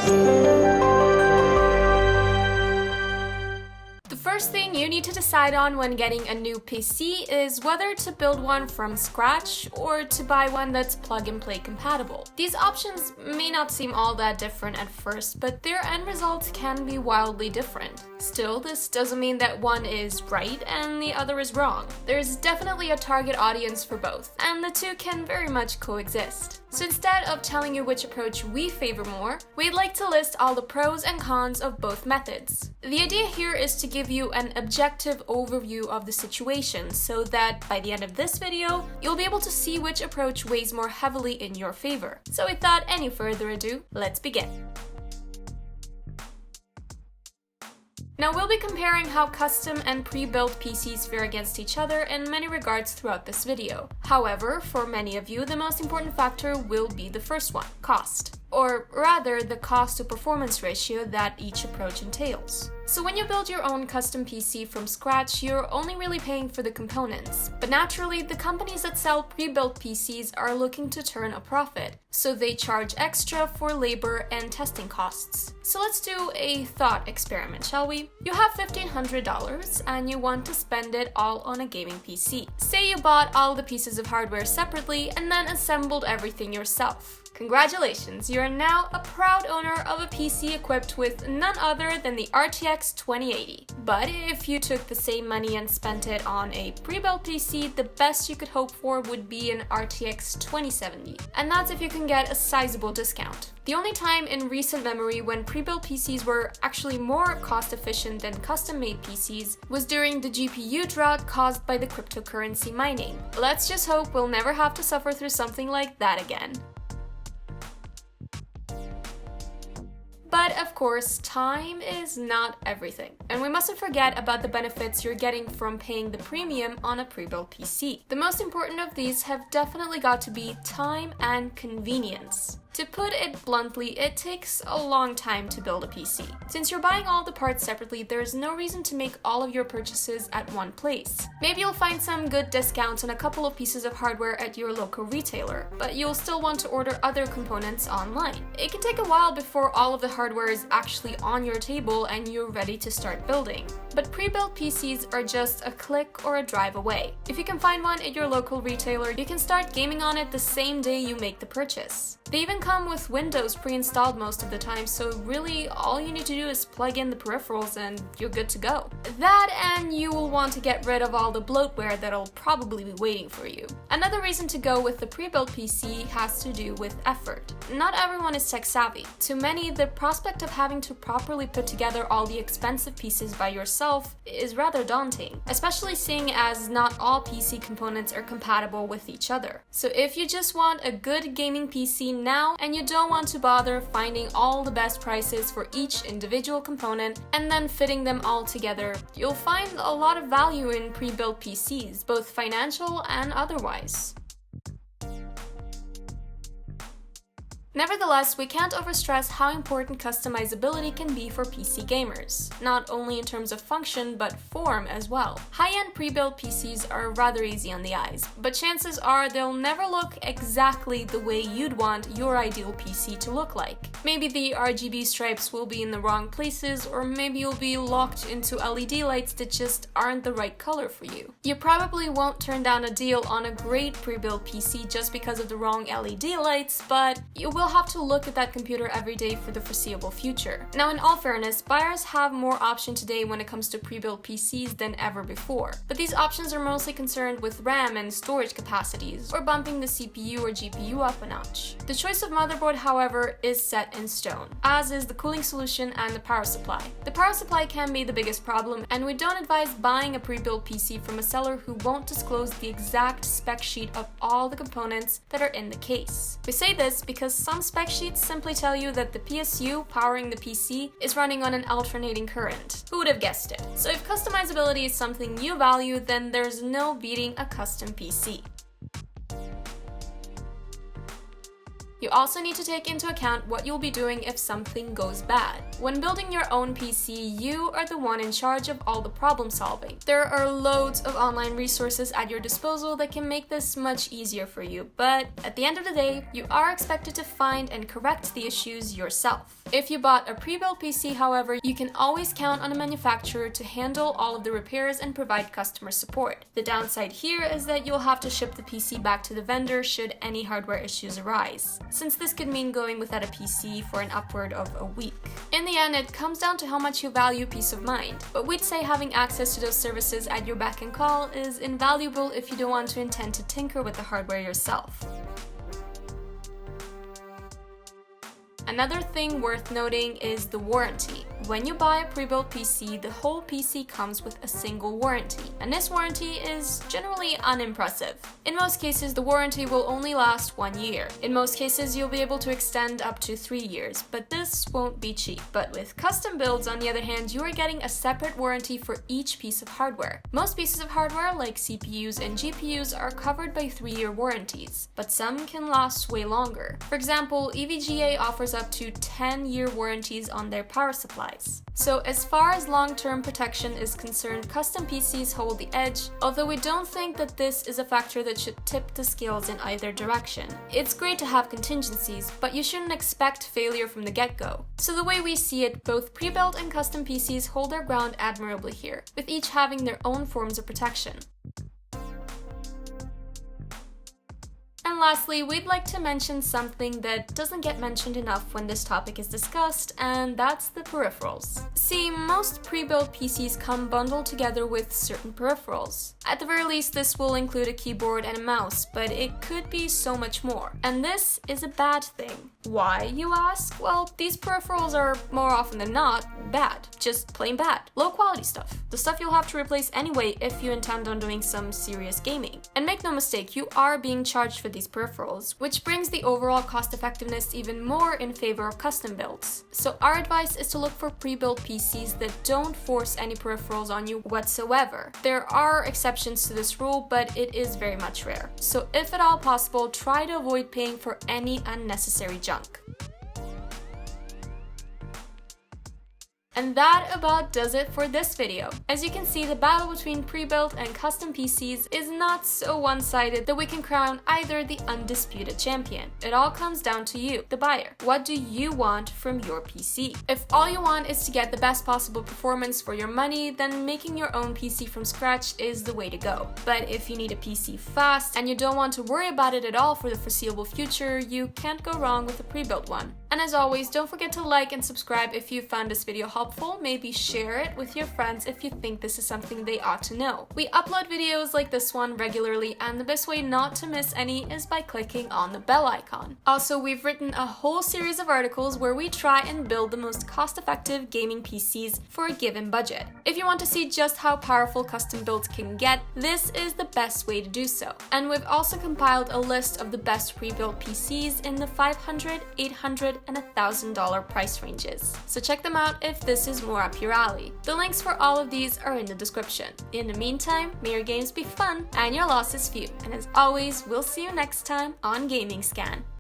The first thing you need to decide on when getting a new PC is whether to build one from scratch or to buy one that's plug-and-play compatible. These options may not seem all that different at first, but their end results can be wildly different. Still, this doesn't mean that one is right and the other is wrong. There's definitely a target audience for both, and the two can very much coexist. So instead of telling you which approach we favor more, we'd like to list all the pros and cons of both methods. The idea here is to give you an objective overview of the situation so that by the end of this video, you'll be able to see which approach weighs more heavily in your favor. So without any further ado, let's begin. Now we'll be comparing how custom and pre-built PCs fare against each other in many regards throughout this video. However, for many of you, the most important factor will be the first one, cost. Or rather, the cost to performance ratio that each approach entails. So when you build your own custom PC from scratch, you're only really paying for the components. But naturally, the companies that sell pre-built PCs are looking to turn a profit, so they charge extra for labor and testing costs. So let's do a thought experiment, shall we? You have $1,500 and you want to spend it all on a gaming PC. Say you bought all the pieces of hardware separately and then assembled everything yourself. Congratulations, you are now a proud owner of a PC equipped with none other than the RTX 2080. But if you took the same money and spent it on a pre-built PC, the best you could hope for would be an RTX 2070. And that's if you can get a sizable discount. The only time in recent memory when pre-built PCs were actually more cost-efficient than custom-made PCs was during the GPU drought caused by the cryptocurrency mining. Let's just hope we'll never have to suffer through something like that again. But of course, time is not everything. And we mustn't forget about the benefits you're getting from paying the premium on a pre-built PC. The most important of these have definitely got to be time and convenience. To put it bluntly, it takes a long time to build a PC. Since you're buying all the parts separately, there's no reason to make all of your purchases at one place. Maybe you'll find some good discounts on a couple of pieces of hardware at your local retailer, but you'll still want to order other components online. It can take a while before all of the hardware is actually on your table and you're ready to start building. But pre-built PCs are just a click or a drive away. If you can find one at your local retailer, you can start gaming on it the same day you make the purchase. They even come with Windows pre-installed most of the time, so really all you need to do is plug in the peripherals and you're good to go. That, and you will want to get rid of all the bloatware that'll probably be waiting for you. Another reason to go with the pre-built PC has to do with effort. Not everyone is tech savvy. To many, the prospect of having to properly put together all the expensive pieces by yourself is rather daunting, especially seeing as not all PC components are compatible with each other. So if you just want a good gaming PC now and you don't want to bother finding all the best prices for each individual component and then fitting them all together, you'll find a lot of value in pre-built PCs, both financial and otherwise. Nevertheless, we can't overstress how important customizability can be for PC gamers, not only in terms of function, but form as well. High-end pre-built PCs are rather easy on the eyes, but chances are they'll never look exactly the way you'd want your ideal PC to look like. Maybe the RGB stripes will be in the wrong places, or maybe you'll be locked into LED lights that just aren't the right color for you. You probably won't turn down a deal on a great pre-built PC just because of the wrong LED lights, but you will have to look at that computer every day for the foreseeable future. Now, in all fairness, buyers have more option today when it comes to pre-built PCs than ever before, but these options are mostly concerned with RAM and storage capacities, or bumping the CPU or GPU up a notch. The choice of motherboard, however, is set in stone, as is the cooling solution and the power supply. The power supply can be the biggest problem, and we don't advise buying a pre-built PC from a seller who won't disclose the exact spec sheet of all the components that are in the case. We say this because some spec sheets simply tell you that the PSU powering the PC is running on an alternating current. Who would have guessed it? So if customizability is something you value, then there's no beating a custom PC. You also need to take into account what you'll be doing if something goes bad. When building your own PC, you are the one in charge of all the problem solving. There are loads of online resources at your disposal that can make this much easier for you, but at the end of the day, you are expected to find and correct the issues yourself. If you bought a pre-built PC, however, you can always count on a manufacturer to handle all of the repairs and provide customer support. The downside here is that you'll have to ship the PC back to the vendor should any hardware issues arise, since this could mean going without a PC for an upward of a week. In the end, it comes down to how much you value peace of mind, but we'd say having access to those services at your beck and call is invaluable if you don't want to intend to tinker with the hardware yourself. Another thing worth noting is the warranty. When you buy a pre-built PC, the whole PC comes with a single warranty, and this warranty is generally unimpressive. In most cases, the warranty will only last 1 year. In most cases, you'll be able to extend up to 3 years, but this won't be cheap. But with custom builds, on the other hand, you are getting a separate warranty for each piece of hardware. Most pieces of hardware, like CPUs and GPUs, are covered by 3-year warranties, but some can last way longer. For example, EVGA offers up to 10-year warranties on their power supplies. So as far as long-term protection is concerned, custom PCs hold the edge, although we don't think that this is a factor that should tip the scales in either direction. It's great to have contingencies, but you shouldn't expect failure from the get-go. So the way we see it, both pre-built and custom PCs hold their ground admirably here, with each having their own forms of protection. And lastly, we'd like to mention something that doesn't get mentioned enough when this topic is discussed, and that's the peripherals. See, most pre-built PCs come bundled together with certain peripherals. At the very least, this will include a keyboard and a mouse, but it could be so much more. And this is a bad thing. Why, you ask? Well, these peripherals are, more often than not, bad. Just plain bad. Low quality stuff. The stuff you'll have to replace anyway if you intend on doing some serious gaming. And make no mistake, you are being charged for these peripherals, which brings the overall cost effectiveness even more in favor of custom builds. So our advice is to look for pre-built PCs that don't force any peripherals on you whatsoever. There are exceptions to this rule, but it is very much rare. So if at all possible, try to avoid paying for any unnecessary junk. And that about does it for this video. As you can see, the battle between pre-built and custom PCs is not so one-sided that we can crown either the undisputed champion. It all comes down to you, the buyer. What do you want from your PC? If all you want is to get the best possible performance for your money, then making your own PC from scratch is the way to go. But if you need a PC fast and you don't want to worry about it at all for the foreseeable future, you can't go wrong with a pre-built one. And as always, don't forget to like and subscribe if you found this video helpful. Maybe share it with your friends if you think this is something they ought to know. We upload videos like this one regularly, and the best way not to miss any is by clicking on the bell icon. Also, we've written a whole series of articles where we try and build the most cost-effective gaming PCs for a given budget. If you want to see just how powerful custom builds can get, this is the best way to do so. And we've also compiled a list of the best pre-built PCs in the $500, $800, and $1,000 price ranges. So check them out if this is more up your alley. The links for all of these are in the description. In the meantime, may your games be fun and your losses few. And as always, we'll see you next time on Gaming Scan.